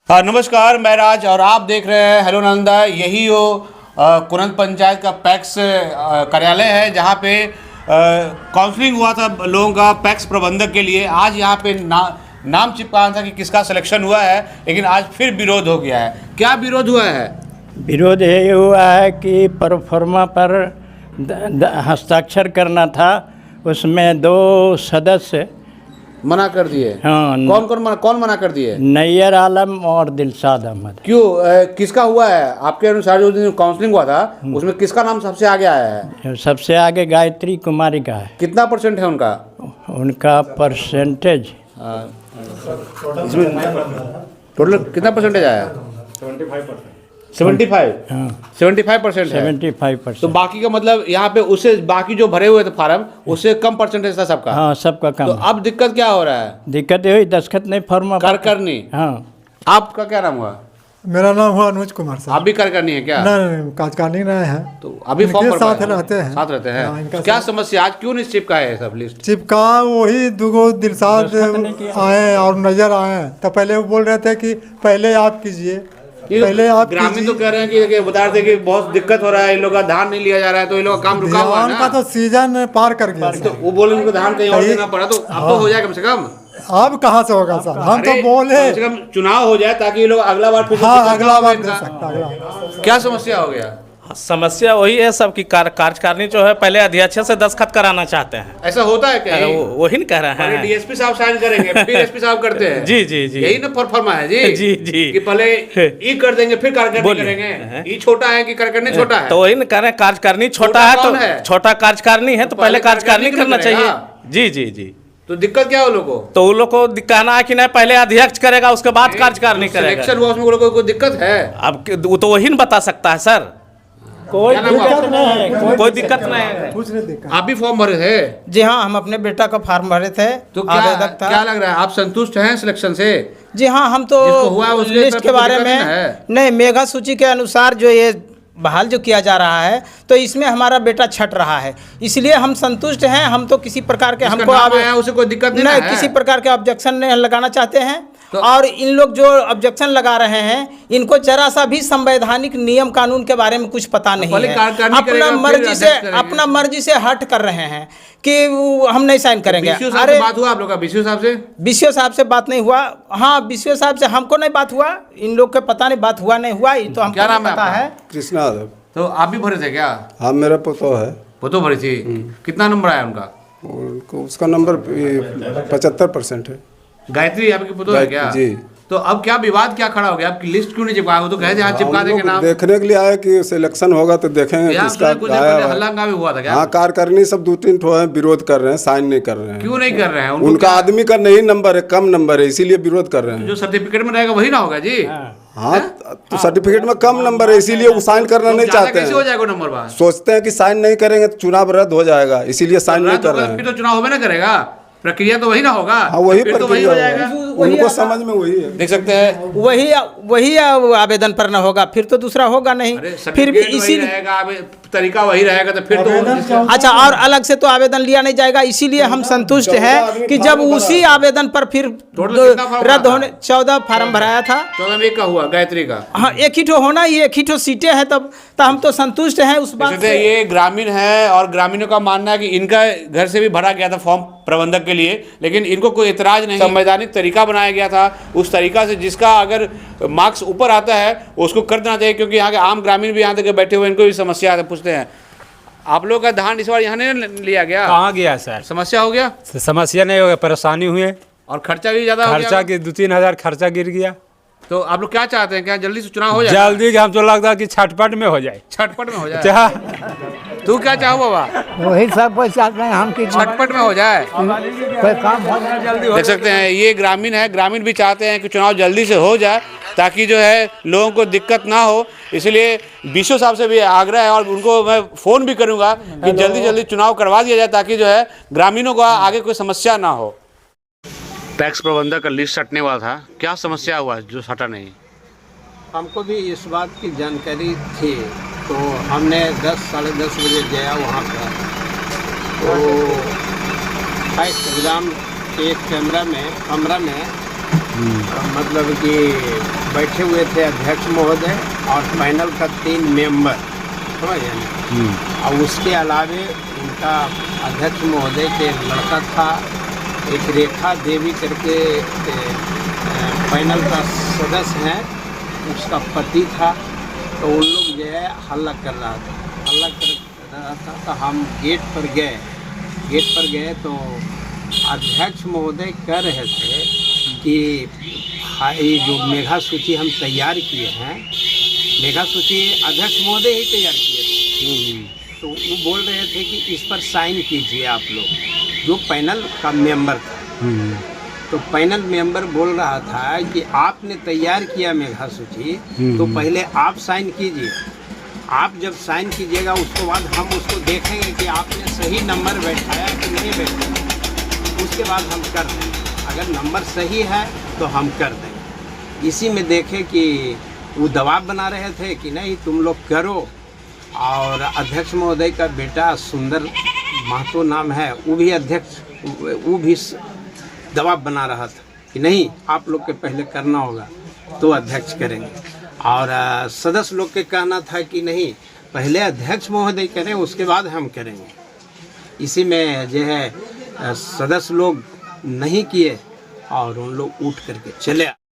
नमस्कार, मैं राज और आप देख रहे हैं हेलो नालंदा। यही वो कुरंद पंचायत का पैक्स कार्यालय है जहाँ पे काउंसलिंग हुआ था लोगों का पैक्स प्रबंधक के लिए। आज यहाँ पे नाम चिपकाना था कि किसका सिलेक्शन हुआ है, लेकिन आज फिर विरोध हो गया है। क्या विरोध हुआ है? विरोध ये हुआ है कि प्रोफार्मा पर हस्ताक्षर करना था, उसमें 2 सदस्य मना कर दिए। हाँ, कौन मना कर दिए? नैयर आलम और दिलशाद अहमद। क्यों? किसका हुआ है आपके अनुसार? जो दिन काउंसलिंग हुआ था उसमें किसका नाम सबसे आगे आया है? सबसे आगे गायत्री कुमारी का है। कितना परसेंट है उनका? उनका परसेंटेज टोटल कितना परसेंटेज आया? 75। हाँ 75% है। 75%। तो बाकी का मतलब यहाँ पे उससे बाकी जो भरे हुए थे फार्म उससे कम परसेंटेज था सबका। हाँ, सबका कम। तो अब दिक्कत क्या हो रहा है? दिक्कत ये हुई दस्खत नहीं फॉर्म करनी। हाँ। आपका क्या नाम हुआ? मेरा नाम हुआ अनुज कुमार साहब। आप भी करनी है क्या? नहीं, कार्यकारिणी रहे हैं। तो अभी फॉर्म इनके साथ रहते हैं। साथ रहते हैं। हाँ, इनका क्या समस्या आज क्यों नहीं चिपका है सब लिस्ट? चिपका वही 2 दिलशाद आए और नजर आए। तो पहले वो बोल रहे थे कि पहले आप कीजिए, पहले आप ग्रामीण तो कह रहे हैं कि बता रहे थे कि बहुत दिक्कत हो रहा है, इन लोग का धान नहीं लिया जा रहा है, तो इन लोग का काम रुका हुआ है ना। का तो सीजन पार कर गया। तो वो बोले उनको धान कहीं और देना पड़ा, तो अब तो हो जाए कम से कम। अब कहाँ से होगा सर? हम तो बोले कम से कम चुनाव हो जाए ताकि ये लोग अगला बार फिर हाँ, अगला बार दे सकता है। क्या समस्या हो गया? समस्या वही है सब की कार्यकारिणी जो है पहले अध्यक्ष से दस्तखत कराना चाहते हैं। ऐसा होता है क्या? वही नहीं कह रहे हैं। डीएसपी साहब साइन करेंगे फिर एसपी साहब करते हैं। जी जी जी, यही ना फॉर्मा है जी। जी जी, कि पहले ई कर देंगे फिर कार्यकारिणी करेंगे। ई छोटा है कि कार्यकारिणी छोटा है? तो वही नहीं कह रहे हैं, कार्यकारिणी छोटा है तो छोटा कार्यकारिणी है तो पहले कार्यकारिणी करना चाहिए। जी जी जी। तो दिक्कत क्या है लोगों को? तो उन लोग को कहना है कि नहीं पहले अध्यक्ष करेगा उसके बाद कार्यकारिणी करेगा। सिलेक्शन हुआ उसमें कोई दिक्कत है? अब वो तो वही नहीं बता सकता है सर। कोई दिक्कत नहीं है, कोई दिक्कत नहीं है। आप भी फॉर्म भरे थे? जी हाँ, हम अपने बेटा का फॉर्म भरे थे। तो क्या लग रहा है, आप संतुष्ट हैं सिलेक्शन से? जी हाँ, हम तो लिस्ट के बारे में नहीं, मेगा सूची के अनुसार जो ये बहाल जो किया जा रहा है तो इसमें हमारा बेटा छट रहा है, इसलिए हम संतुष्ट हैं। हम तो किसी प्रकार के हमको उसे कोई दिक्कत नहीं है। किसी प्रकार के ऑब्जेक्शन नहीं लगाना चाहते हैं। और इन लोग जो ऑब्जेक्शन लगा रहे हैं इनको जरा सा भी संवैधानिक नियम कानून के बारे में कुछ पता नहीं है। अपना मर्जी से हट कर रहे हैं कि हम नहीं साइन करेंगे। अरे बात हुआ आप लोग का बीसीओ साहब से? बीसीओ साहब से बात नहीं हुआ। हाँ, बीसीओ साहब से हमको नहीं बात हुआ, इन लोग के पता नहीं बात हुआ नहीं हुआ, ये तो हमको नहीं पता है। कृष्णा यादव। तो आप भी भरे थे क्या? हाँ, मेरा पोतो है। पोतो भरी थी। कितना नंबर आया उनका? उसका नंबर 75% है। गायत्री आपकी पुतो है क्या? जी। तो अब क्या विवाद क्या खड़ा हो गया? आपकी लिस्ट क्यों नहीं चिपकाया? वो तो कहे थे आज चिपका देंगे नाम। देखने के लिए आए कि सिलेक्शन होगा तो देखेंगे किसका हल्ला भी हुआ था क्या? हाँ, कार्यकारिणी सब 2-3 ठो है, विरोध कर रहे हैं, साइन नहीं कर रहे हैं। क्यों नहीं कर रहे हैं? उनका आदमी का नहीं नंबर है, कम नंबर है, इसीलिए विरोध कर रहे हैं। जो सर्टिफिकेट में रहेगा वही ना होगा जी। हाँ, तो सर्टिफिकेट में कम नंबर है इसीलिए वो साइन करना नहीं चाहते हैं। हो जाएगा नंबर बात? सोचते हैं कि साइन नहीं करेंगे तो चुनाव रद्द हो जाएगा, इसीलिए साइन नहीं कर रहे हैं। फिर तो चुनाव होगा ना करेगा, प्रक्रिया तो वही ना होगा। हाँ, वही तो वही हो जाएगा। उनको समझ में वही है। देख सकते हैं वही आवेदन पर न होगा, फिर तो दूसरा होगा नहीं। फिर भी इसी रहेगा, तरीका वही रहेगा तो फिर तो अच्छा, और अलग से तो आवेदन लिया नहीं जाएगा। इसीलिए हम संतुष्ट हैं कि जब उसी आवेदन पर फिर रद्द होने 14 फार्म भराया था। 14 का हुआ गायत्री का। हाँ, एक ही ठो होना, ये एक ही ठो सीटें हैं, तब तो हम तो संतुष्ट हैं उस बात से। ये ग्रामीण है और ग्रामीणों का मानना है कि इनका घर से भी भरा गया था फॉर्म प्रबंधक के लिए, लेकिन इनको कोई इतराज नहीं। संवैधानिक तरीका बनाया गया था, उस तरीका से जिसका अगर मार्क्स ऊपर आता है उसको कर देना चाहिए, क्योंकि यहाँ के आम ग्रामीण भी यहाँ तक बैठे हुए, इनको भी समस्या है। पूछते हैं, आप लोग का धान इस बार यहाँ नहीं लिया गया? कहाँ गया सर? समस्या हो गया? समस्या नहीं हो गया, परेशानी हुई है और खर्चा भी ज्यादा हो गया। खर्चा की 2-3 हज़ार खर्चा गिर गया। तो आप लोग क्या चाहते हैं? क्या जल्दी से चुनाव हो जाए? जल्दी, हम तो लगता है कि छटपट में हो जाए। छटपट में हो जाए? तू क्या चाहो बाबा? वही सब कोई चाहते हैं हम कि छटपट में हो जाए, कोई काम हो जाए जल्दी। देख सकते हैं ये ग्रामीण है, ग्रामीण भी चाहते हैं कि चुनाव जल्दी से हो जाए ताकि जो है लोगों को दिक्कत ना हो। इसलिए बीसीओ साहब से भी आग्रह है और उनको मैं फ़ोन भी करूंगा कि जल्दी चुनाव करवा दिया जाए ताकि जो है ग्रामीणों को आगे कोई समस्या ना हो। पैक्स प्रबंधक का लिस्ट हटने वाला था, क्या समस्या हुआ जो हटा नहीं? हमको भी इस बात की जानकारी थी, तो हमने 10-10:30 बजे गया वहाँ पर। तो पैक्स एग्ज़ाम के कमरा में मतलब कि बैठे हुए थे अध्यक्ष महोदय और पैनल का 3 मेंबर, समझ गए। और उसके अलावे उनका अध्यक्ष महोदय के लड़का था, एक रेखा देवी करके पैनल का सदस्य हैं, उसका पति था। तो उन लोग जो है हल्ला कर रहा था तो हम गेट पर गए तो अध्यक्ष महोदय कह रहे थे कि ये जो मेघा सूची हम तैयार किए हैं, मेघा सूची अध्यक्ष महोदय ही तैयार किए थे। तो वो बोल रहे थे कि इस पर साइन कीजिए आप लोग, जो पैनल का मेंबर था। तो पैनल मेंबर बोल रहा था कि आपने तैयार किया मेघा सूची, तो पहले आप साइन कीजिए। आप जब साइन कीजिएगा उसके बाद हम उसको देखेंगे कि आपने सही नंबर बैठाया कि नहीं बैठाया, उसके बाद हम कर देंगे। अगर नंबर सही है तो हम कर देंगे। इसी में देखें कि वो दबाव बना रहे थे कि नहीं तुम लोग करो। और अध्यक्ष महोदय का बेटा सुंदर महतो नाम है, वो भी अध्यक्ष, वो भी दबाव बना रहा था कि नहीं आप लोग के पहले करना होगा तो अध्यक्ष करेंगे। और सदस्य लोग के कहना था कि नहीं पहले अध्यक्ष महोदय करें उसके बाद हम करेंगे। इसी में जो है सदस्य लोग नहीं किए और उन लोग उठ करके चले।